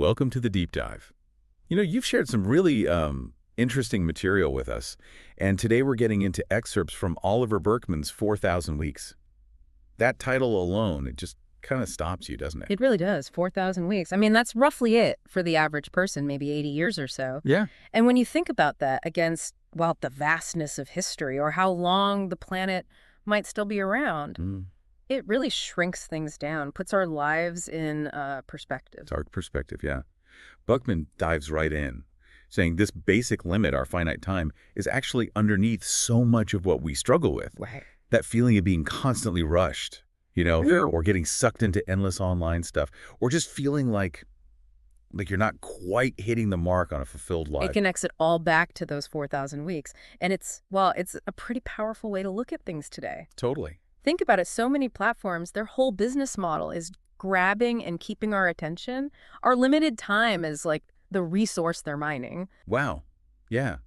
welcome to the deep dive. You've shared some really interesting material with us, and today we're getting into excerpts from Oliver Burkeman's 4,000 Weeks. That title alone, it just kind of stops you, doesn't it? It really does. 4,000 weeks. I mean, that's roughly it for the average person, maybe 80 years or so. Yeah. And when you think about that against, well, the vastness of history or how long the planet might still be around, it really shrinks things down, puts our lives in perspective. Dark perspective, yeah. Buckman dives right in, saying this basic limit, our finite time, is actually underneath so much of what we struggle with. Right. That feeling of being constantly rushed, or getting sucked into endless online stuff, or just feeling like you're not quite hitting the mark on a fulfilled life. It connects it all back to those 4,000 weeks. And it's a pretty powerful way to look at things today. Totally. Think about it. So many platforms, their whole business model is grabbing and keeping our attention. Our limited time is like the resource they're mining. Wow. Yeah.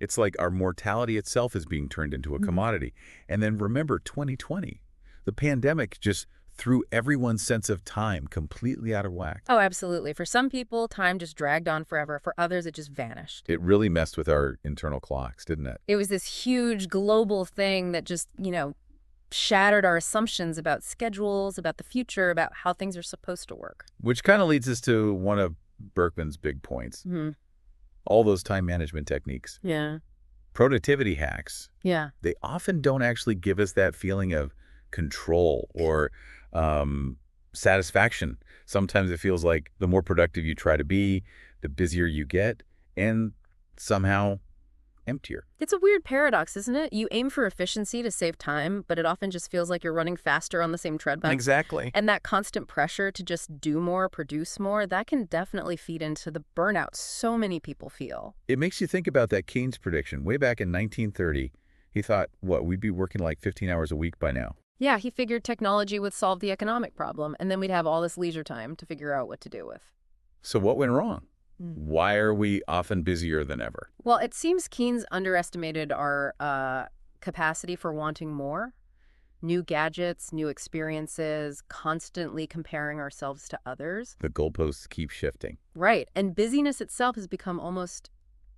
It's like our mortality itself is being turned into a commodity. And then remember 2020. The pandemic just threw everyone's sense of time completely out of whack. Oh, absolutely. For some people, time just dragged on forever. For others, it just vanished. It really messed with our internal clocks, didn't it? It was this huge global thing that just, shattered our assumptions about schedules, about the future, about how things are supposed to work. Which kind of leads us to one of Burkeman's big points. All those time management techniques. Yeah. Productivity hacks. Yeah. They often don't actually give us that feeling of control or satisfaction. Sometimes it feels like the more productive you try to be, the busier you get, and somehow emptier. It's a weird paradox, isn't it? You aim for efficiency to save time, but it often just feels like you're running faster on the same treadmill. Exactly. And that constant pressure to just do more, produce more, that can definitely feed into the burnout so many people feel. It makes you think about that Keynes prediction. Way back in 1930, he thought, we'd be working like 15 hours a week by now. Yeah, he figured technology would solve the economic problem, and then we'd have all this leisure time to figure out what to do with. So what went wrong? Why are we often busier than ever? Well, it seems Keynes underestimated our capacity for wanting more. New gadgets, new experiences, constantly comparing ourselves to others. The goalposts keep shifting. Right. And busyness itself has become almost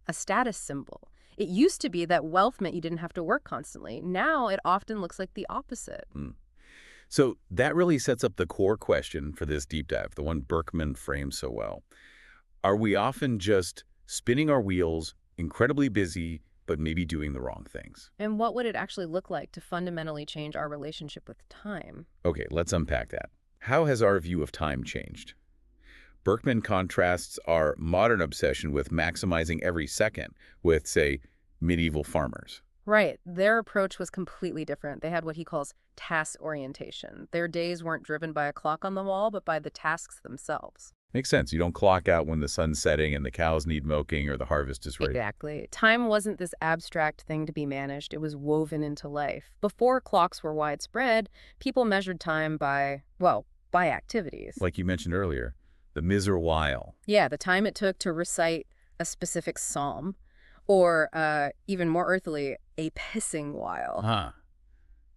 a status symbol. It used to be that wealth meant you didn't have to work constantly. Now it often looks like the opposite. So that really sets up the core question for this deep dive, the one Burkeman frames so well. Are we often just spinning our wheels, incredibly busy, but maybe doing the wrong things? And what would it actually look like to fundamentally change our relationship with time? Okay, let's unpack that. How has our view of time changed? Burkeman contrasts our modern obsession with maximizing every second with, say, medieval farmers. Right. Their approach was completely different. They had what he calls task orientation. Their days weren't driven by a clock on the wall, but by the tasks themselves. Makes sense. You don't clock out when the sun's setting and the cows need milking or the harvest is ready. Exactly. Time wasn't this abstract thing to be managed. It was woven into life. Before clocks were widespread, people measured time by activities. Like you mentioned earlier, the miser while. Yeah, the time it took to recite a specific psalm, or even more earthily, a pissing while.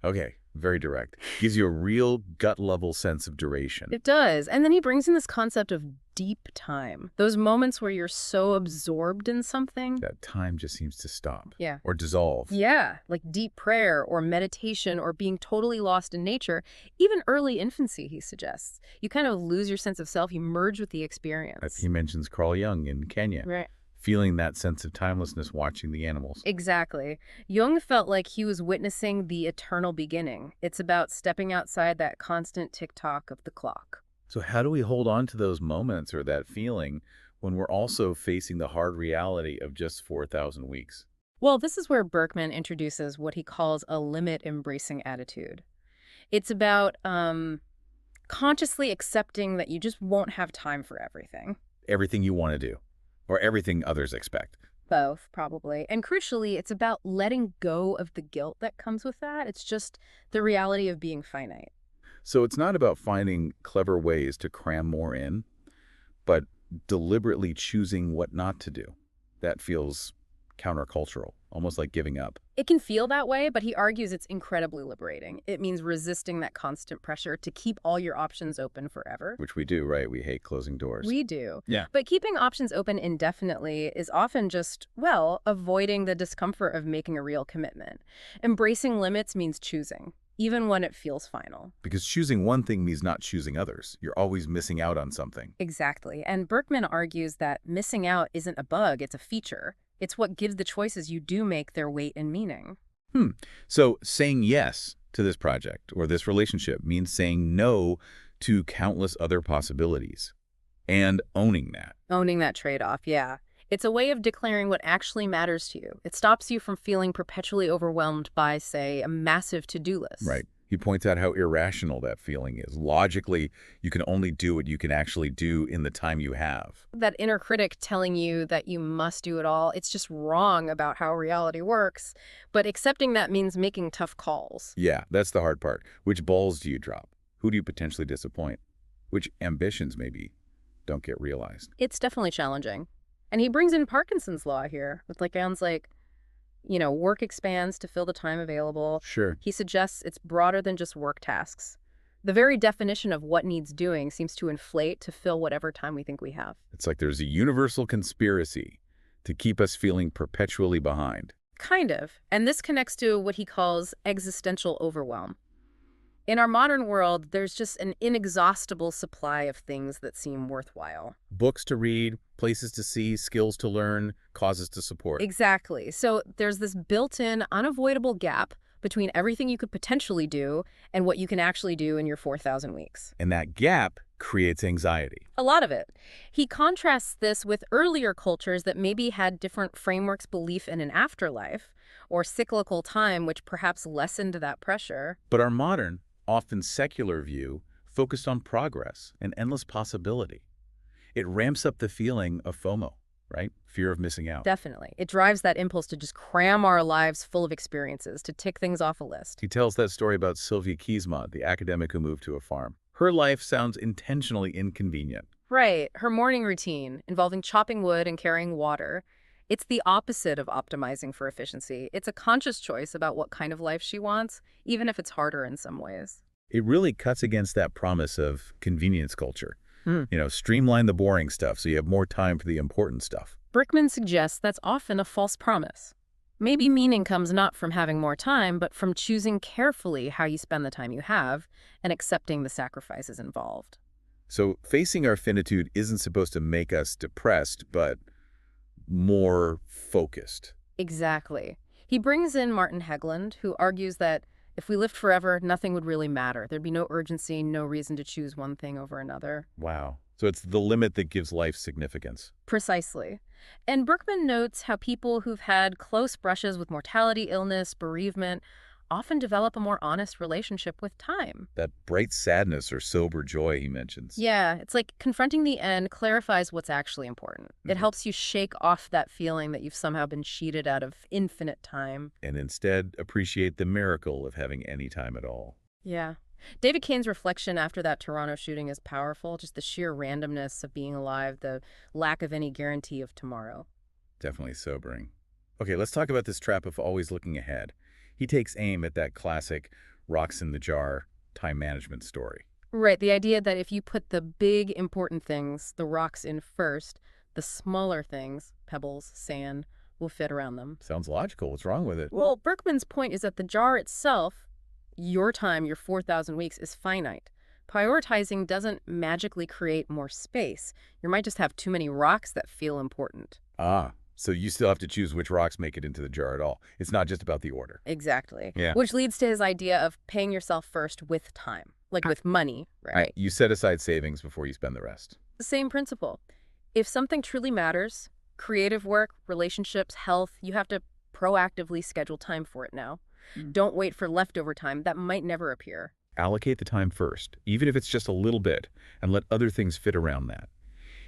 Okay, very direct. Gives you a real gut-level sense of duration. It does. And then he brings in this concept of deep time. Those moments where you're so absorbed in something. That time just seems to stop. Yeah. Or dissolve. Yeah, like deep prayer or meditation or being totally lost in nature. Even early infancy, he suggests. You kind of lose your sense of self. You merge with the experience. He mentions Carl Jung in Kenya. Right. Feeling that sense of timelessness watching the animals. Exactly. Jung felt like he was witnessing the eternal beginning. It's about stepping outside that constant tick-tock of the clock. So how do we hold on to those moments or that feeling when we're also facing the hard reality of just 4,000 weeks? Well, this is where Burkeman introduces what he calls a limit-embracing attitude. It's about consciously accepting that you just won't have time for everything. Everything you want to do. Or everything others expect. Both, probably. And crucially, it's about letting go of the guilt that comes with that. It's just the reality of being finite. So it's not about finding clever ways to cram more in, but deliberately choosing what not to do. That feels countercultural, almost like giving up. It can feel that way, but he argues it's incredibly liberating. It means resisting that constant pressure to keep all your options open forever. Which we do, right? We hate closing doors. We do. Yeah. But keeping options open indefinitely is often just, well, avoiding the discomfort of making a real commitment. Embracing limits means choosing, even when it feels final. Because choosing one thing means not choosing others. You're always missing out on something. Exactly. And Burkeman argues that missing out isn't a bug, it's a feature. It's what gives the choices you do make their weight and meaning. So saying yes to this project or this relationship means saying no to countless other possibilities and owning that. Owning that trade-off, yeah. It's a way of declaring what actually matters to you. It stops you from feeling perpetually overwhelmed by, say, a massive to-do list. Right. He points out how irrational that feeling is. Logically, you can only do what you can actually do in the time you have. That inner critic telling you that you must do it all, it's just wrong about how reality works. But accepting that means making tough calls. Yeah, that's the hard part. Which balls do you drop? Who do you potentially disappoint? Which ambitions, maybe, don't get realized? It's definitely challenging. And he brings in Parkinson's law here with sounds like, work expands to fill the time available. Sure. He suggests it's broader than just work tasks. The very definition of what needs doing seems to inflate to fill whatever time we think we have. It's like there's a universal conspiracy to keep us feeling perpetually behind. Kind of. And this connects to what he calls existential overwhelm. In our modern world, there's just an inexhaustible supply of things that seem worthwhile. Books to read, places to see, skills to learn, causes to support. Exactly. So there's this built-in, unavoidable gap between everything you could potentially do and what you can actually do in your 4,000 weeks. And that gap creates anxiety. A lot of it. He contrasts this with earlier cultures that maybe had different frameworks, belief in an afterlife, or cyclical time, which perhaps lessened that pressure. But our modern, often secular view focused on progress and endless possibility. It ramps up the feeling of FOMO, right? Fear of missing out. Definitely. It drives that impulse to just cram our lives full of experiences, to tick things off a list. He tells that story about Sylvia Kiesmont, the academic who moved to a farm. Her life sounds intentionally inconvenient. Right. Her morning routine, involving chopping wood and carrying water, it's the opposite of optimizing for efficiency. It's a conscious choice about what kind of life she wants, even if it's harder in some ways. It really cuts against that promise of convenience culture. Streamline the boring stuff so you have more time for the important stuff. Burkeman suggests that's often a false promise. Maybe meaning comes not from having more time, but from choosing carefully how you spend the time you have and accepting the sacrifices involved. So facing our finitude isn't supposed to make us depressed, but more focused. Exactly. He brings in Martin Hegland, who argues that if we lived forever, nothing would really matter. There'd be no urgency, no reason to choose one thing over another. Wow. So it's the limit that gives life significance. Precisely. And Burkeman notes how people who've had close brushes with mortality, illness, bereavement often develop a more honest relationship with time. That bright sadness or sober joy he mentions. Yeah, it's like confronting the end clarifies what's actually important. It helps you shake off that feeling that you've somehow been cheated out of infinite time. And instead appreciate the miracle of having any time at all. Yeah. David Kane's reflection after that Toronto shooting is powerful, just the sheer randomness of being alive, the lack of any guarantee of tomorrow. Definitely sobering. Okay, let's talk about this trap of always looking ahead. He takes aim at that classic rocks in the jar time management story. Right, the idea that if you put the big important things, the rocks in first, the smaller things, pebbles, sand, will fit around them. Sounds logical. What's wrong with it? Well, Burkeman's point is that the jar itself, your time, your 4,000 weeks, is finite. Prioritizing doesn't magically create more space. You might just have too many rocks that feel important. So you still have to choose which rocks make it into the jar at all. It's not just about the order. Exactly. Yeah. Which leads to his idea of paying yourself first with time, like with money, right? You set aside savings before you spend the rest. The same principle. If something truly matters, creative work, relationships, health, you have to proactively schedule time for it now. Don't wait for leftover time that might never appear. Allocate the time first, even if it's just a little bit, and let other things fit around that.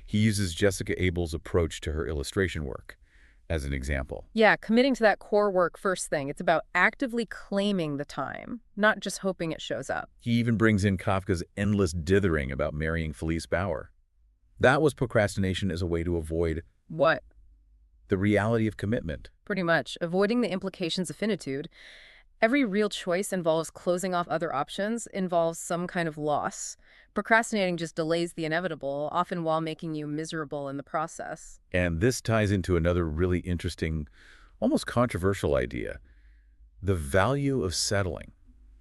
He uses Jessica Abel's approach to her illustration work as an example. Yeah, committing to that core work first thing. It's about actively claiming the time, not just hoping it shows up. He even brings in Kafka's endless dithering about marrying Felice Bauer. That was procrastination as a way to avoid What? the reality of commitment. Pretty much. Avoiding the implications of finitude. Every real choice involves closing off other options, involves some kind of loss. Procrastinating just delays the inevitable, often while making you miserable in the process. And this ties into another really interesting, almost controversial idea, the value of settling.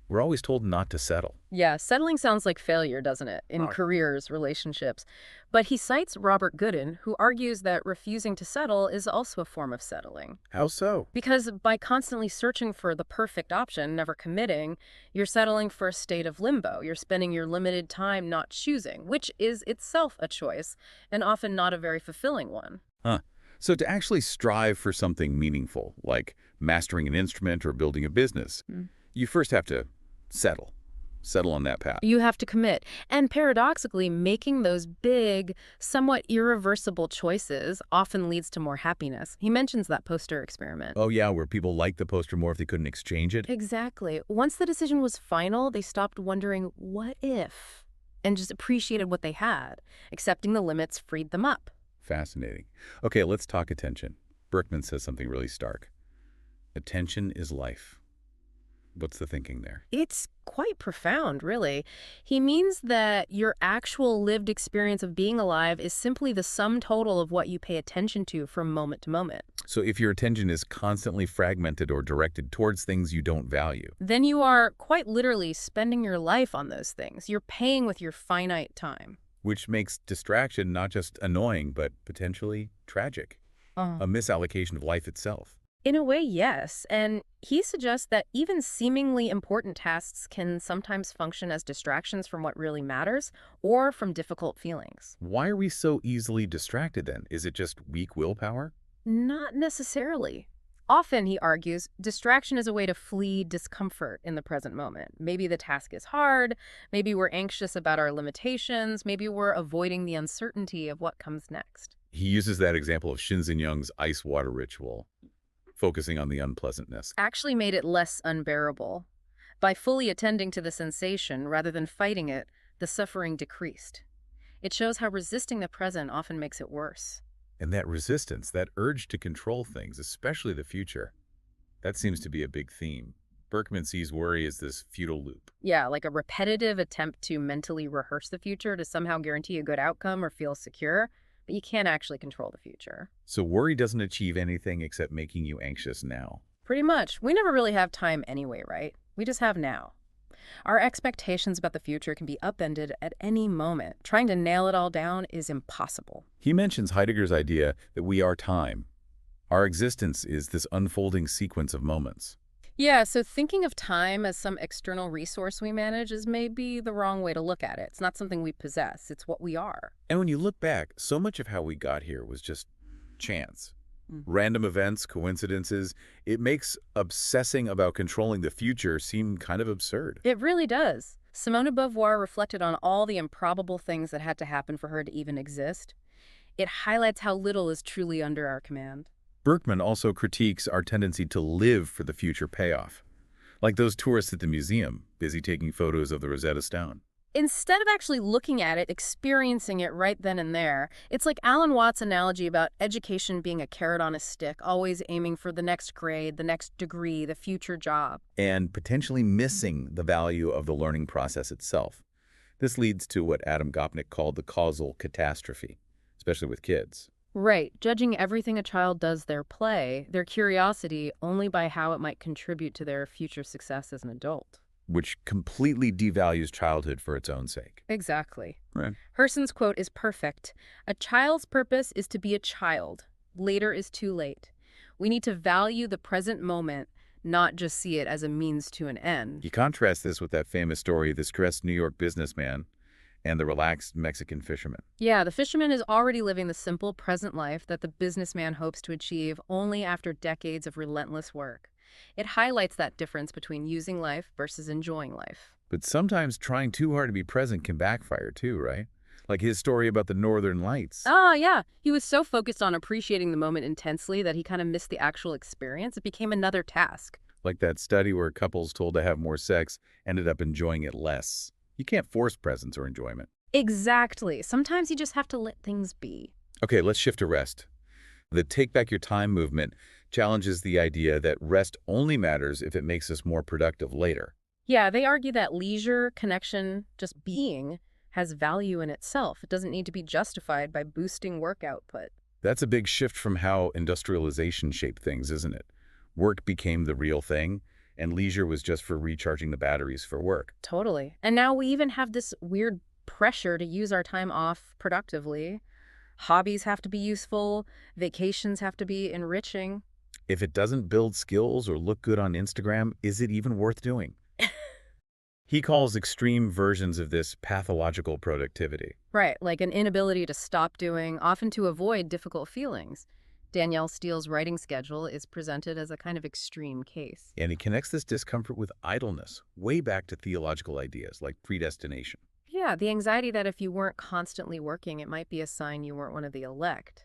We're always told not to settle. Yeah, settling sounds like failure, doesn't it? In careers, relationships. But he cites Robert Gooden, who argues that refusing to settle is also a form of settling. How so? Because by constantly searching for the perfect option, never committing, you're settling for a state of limbo. You're spending your limited time not choosing, which is itself a choice, and often not a very fulfilling one. Huh. So to actually strive for something meaningful, like mastering an instrument or building a business, you first have to settle on that path. You have to commit. And paradoxically, making those big, somewhat irreversible choices often leads to more happiness. He mentions that poster experiment. Oh yeah, where people liked the poster more if they couldn't exchange it? Exactly. Once the decision was final, they stopped wondering, what if? And just appreciated what they had. Accepting the limits freed them up. Fascinating. Okay, let's talk attention. Burkeman says something really stark. Attention is life. What's the thinking there? It's quite profound, really. He means that your actual lived experience of being alive is simply the sum total of what you pay attention to from moment to moment. So if your attention is constantly fragmented or directed towards things you don't value, Then you are quite literally spending your life on those things. You're paying with your finite time. which makes distraction not just annoying, but potentially tragic, a misallocation of life itself. In a way, yes. And he suggests that even seemingly important tasks can sometimes function as distractions from what really matters or from difficult feelings. Why are we so easily distracted then? Is it just weak willpower? Not necessarily. Often, he argues, distraction is a way to flee discomfort in the present moment. Maybe the task is hard, maybe we're anxious about our limitations, maybe we're avoiding the uncertainty of what comes next. He uses that example of Shinzen Young's ice water ritual, focusing on the unpleasantness. Actually made it less unbearable. By fully attending to the sensation rather than fighting it, the suffering decreased. It shows how resisting the present often makes it worse. And that resistance, that urge to control things, especially the future, that seems to be a big theme. Burkeman sees worry as this futile loop. Yeah, like a repetitive attempt to mentally rehearse the future to somehow guarantee a good outcome or feel secure, but you can't actually control the future. So worry doesn't achieve anything except making you anxious now. Pretty much. We never really have time anyway, right? We just have now. Our expectations about the future can be upended at any moment. Trying to nail it all down is impossible. He mentions Heidegger's idea that we are time. Our existence is this unfolding sequence of moments. Yeah, so thinking of time as some external resource we manage is maybe the wrong way to look at it. It's not something we possess, it's what we are. And when you look back, so much of how we got here was just chance. Random events, coincidences. It makes obsessing about controlling the future seem kind of absurd. It really does. Simone de Beauvoir reflected on all the improbable things that had to happen for her to even exist. It highlights how little is truly under our command. Burkeman also critiques our tendency to live for the future payoff, like those tourists at the museum, busy taking photos of the Rosetta Stone. Instead of actually looking at it, experiencing it right then and there, it's like Alan Watts' analogy about education being a carrot on a stick, always aiming for the next grade, the next degree, the future job. And potentially missing the value of the learning process itself. This leads to what Adam Gopnik called the causal catastrophe, especially with kids. Right, judging everything a child does their play, their curiosity, only by how it might contribute to their future success as an adult. Which completely devalues childhood for its own sake. Exactly. Right. Hurston's quote is perfect. A child's purpose is to be a child. Later is too late. We need to value the present moment, not just see it as a means to an end. You contrast this with that famous story of the stressed New York businessman and the relaxed Mexican fisherman. Yeah, the fisherman is already living the simple present life that the businessman hopes to achieve only after decades of relentless work. It highlights that difference between using life versus enjoying life. But sometimes trying too hard to be present can backfire too, right? Like his story about the Northern Lights. Ah, yeah. He was so focused on appreciating the moment intensely that he kind of missed the actual experience. It became another task. Like that study where couples told to have more sex ended up enjoying it less. You can't force presence or enjoyment. Exactly. Sometimes you just have to let things be. Okay, let's shift to rest. The Take Back Your Time movement challenges the idea that rest only matters if it makes us more productive later. Yeah, they argue that leisure, connection, just being, has value in itself. It doesn't need to be justified by boosting work output. That's a big shift from how industrialization shaped things, isn't it? Work became the real thing, and leisure was just for recharging the batteries for work. Totally. And now we even have this weird pressure to use our time off productively. Hobbies have to be useful, vacations have to be enriching. If it doesn't build skills or look good on Instagram, is it even worth doing? He calls extreme versions of this pathological productivity. Right, like an inability to stop doing, often to avoid difficult feelings. Danielle Steele's writing schedule is presented as a kind of extreme case. And he connects this discomfort with idleness, way back to theological ideas like predestination. Yeah, the anxiety that if you weren't constantly working, it might be a sign you weren't one of the elect.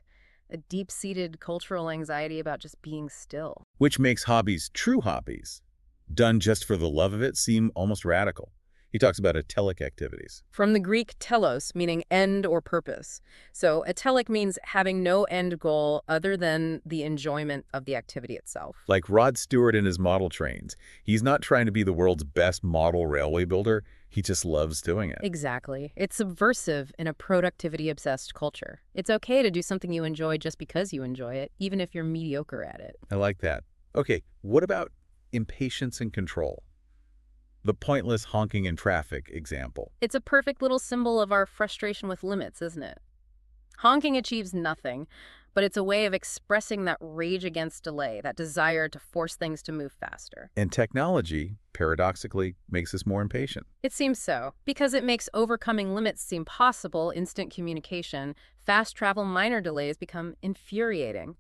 A deep-seated cultural anxiety about just being still. Which makes hobbies, true hobbies, done just for the love of it, seem almost radical. He talks about atelic activities. From the Greek telos, meaning end or purpose. So atelic means having no end goal other than the enjoyment of the activity itself. Like Rod Stewart in his model trains. He's not trying to be the world's best model railway builder. He just loves doing it. Exactly. It's subversive in a productivity-obsessed culture. It's okay to do something you enjoy just because you enjoy it, even if you're mediocre at it. I like that. Okay, what about impatience and control? The pointless honking in traffic example. It's a perfect little symbol of our frustration with limits, isn't it? Honking achieves nothing, but it's a way of expressing that rage against delay, that desire to force things to move faster. And technology, paradoxically, makes us more impatient. It seems so, because it makes overcoming limits seem possible. Instant communication, fast travel, minor delays become infuriating.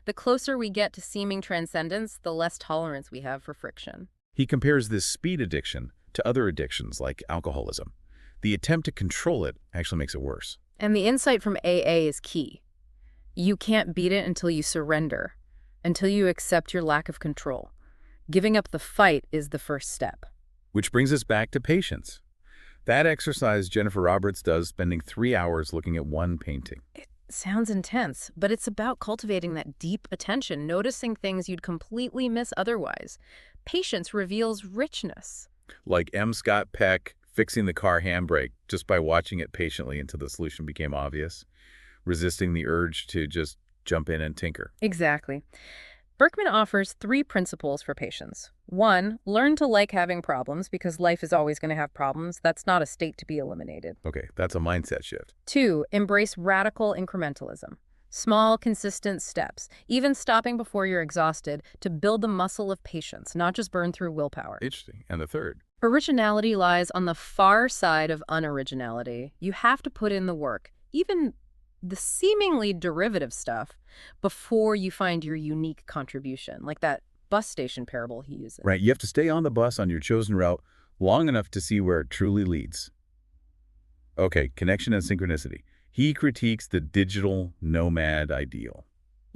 The closer we get to seeming transcendence, the less tolerance we have for friction. He compares this speed addiction to other addictions like alcoholism. The attempt to control it actually makes it worse. And the insight from AA is key. You can't beat it until you surrender, until you accept your lack of control. Giving up the fight is the first step. Which brings us back to patience. That exercise Jennifer Roberts does, spending 3 hours looking at one painting. It sounds intense, but it's about cultivating that deep attention, noticing things you'd completely miss otherwise. Patience reveals richness. Like M. Scott Peck fixing the car handbrake just by watching it patiently until the solution became obvious, resisting the urge to just jump in and tinker. Exactly. Burkeman offers 3 principles for patience. 1, learn to like having problems because life is always going to have problems. That's not a state to be eliminated. Okay, that's a mindset shift. 2, embrace radical incrementalism. Small, consistent steps, even stopping before you're exhausted, to build the muscle of patience, not just burn through willpower. Interesting. And the third? Originality lies on the far side of unoriginality. You have to put in the work, even the seemingly derivative stuff, before you find your unique contribution, like that bus station parable he uses. Right, you have to stay on the bus on your chosen route long enough to see where it truly leads. Okay, connection and synchronicity. He critiques the digital nomad ideal.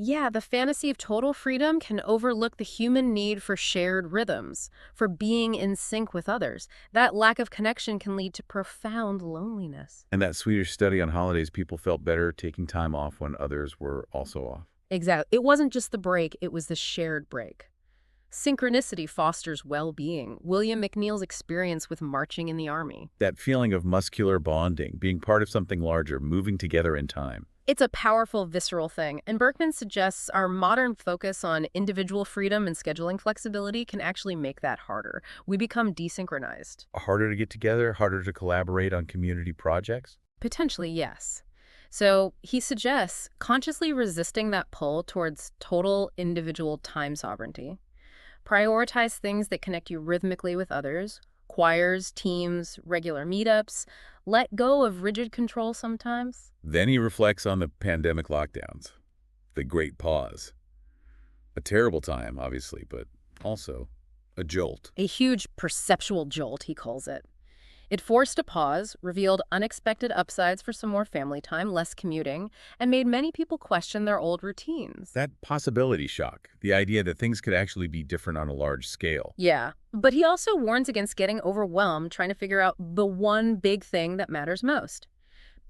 Yeah, the fantasy of total freedom can overlook the human need for shared rhythms, for being in sync with others. That lack of connection can lead to profound loneliness. And that Swedish study on holidays, people felt better taking time off when others were also off. Exactly. It wasn't just the break, it was the shared break. Synchronicity fosters well-being. William McNeil's experience with marching in the army. That feeling of muscular bonding, being part of something larger, moving together in time. It's a powerful, visceral thing, and Burkeman suggests our modern focus on individual freedom and scheduling flexibility can actually make that harder. We become desynchronized. Harder to get together, harder to collaborate on community projects? Potentially, yes. So he suggests consciously resisting that pull towards total individual time sovereignty. Prioritize things that connect you rhythmically with others, choirs, teams, regular meetups. Let go of rigid control sometimes. Then he reflects on the pandemic lockdowns, the great pause. A terrible time, obviously, but also a jolt. A huge perceptual jolt, he calls it. It forced a pause, revealed unexpected upsides for some more family time, less commuting, and made many people question their old routines. That possibility shock, the idea that things could actually be different on a large scale. Yeah, but he also warns against getting overwhelmed trying to figure out the one big thing that matters most.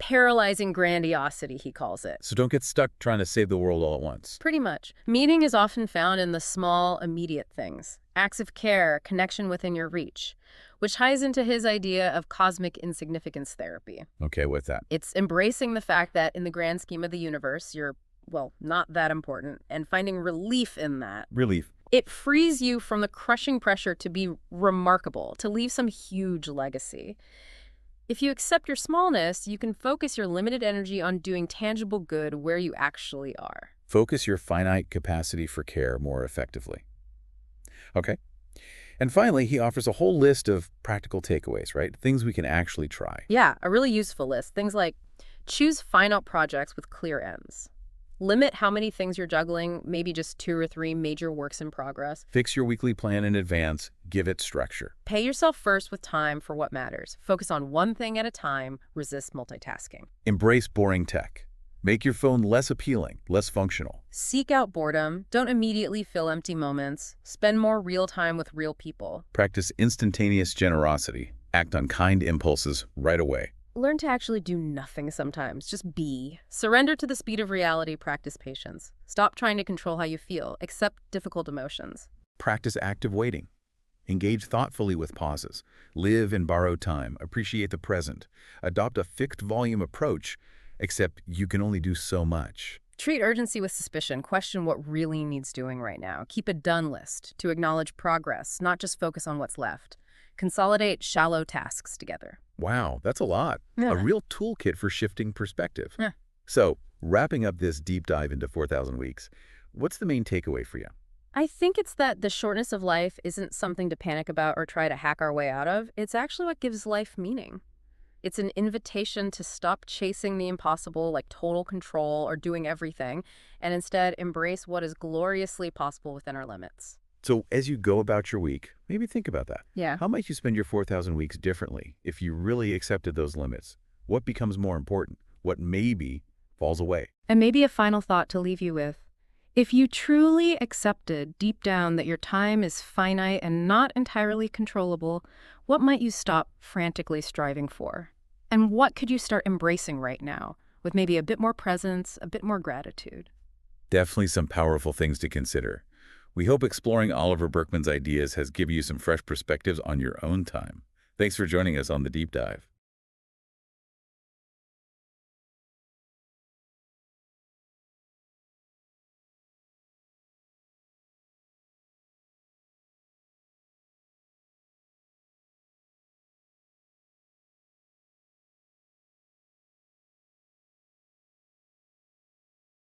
Paralyzing grandiosity, he calls it. So don't get stuck trying to save the world all at once. Pretty much. Meaning is often found in the small, immediate things. Acts of care, connection within your reach, which ties into his idea of cosmic insignificance therapy. Okay, with that. It's embracing the fact that in the grand scheme of the universe, you're, well, not that important, and finding relief in that. Relief. It frees you from the crushing pressure to be remarkable, to leave some huge legacy. If you accept your smallness, you can focus your limited energy on doing tangible good where you actually are. Focus your finite capacity for care more effectively. Okay. And finally, he offers a whole list of practical takeaways, right? Things we can actually try. Yeah, a really useful list. Things like choose finite projects with clear ends. Limit how many things you're juggling, maybe just 2 or 3 major works in progress. Fix your weekly plan in advance. Give it structure. Pay yourself first with time for what matters. Focus on one thing at a time. Resist multitasking. Embrace boring tech. Make your phone less appealing, less functional. Seek out boredom. Don't immediately fill empty moments. Spend more real time with real people. Practice instantaneous generosity. Act on kind impulses right away. Learn to actually do nothing sometimes. Just be. Surrender to the speed of reality. Practice patience. Stop trying to control how you feel. Accept difficult emotions. Practice active waiting. Engage thoughtfully with pauses. Live in borrowed time. Appreciate the present. Adopt a fixed volume approach, except you can only do so much. Treat urgency with suspicion. Question what really needs doing right now. Keep a done list to acknowledge progress, not just focus on what's left. Consolidate shallow tasks together. Wow, that's a lot. Yeah. A real toolkit for shifting perspective. Yeah. So, wrapping up this deep dive into 4,000 weeks, what's the main takeaway for you? I think it's that the shortness of life isn't something to panic about or try to hack our way out of. It's actually what gives life meaning. It's an invitation to stop chasing the impossible, like total control or doing everything, and instead embrace what is gloriously possible within our limits. So as you go about your week, maybe think about that. Yeah. How might you spend your 4,000 weeks differently if you really accepted those limits? What becomes more important? What maybe falls away? And maybe a final thought to leave you with. If you truly accepted deep down that your time is finite and not entirely controllable, what might you stop frantically striving for? And what could you start embracing right now with maybe a bit more presence, a bit more gratitude? Definitely some powerful things to consider. We hope exploring Oliver Burkeman's ideas has given you some fresh perspectives on your own time. Thanks for joining us on The Deep Dive.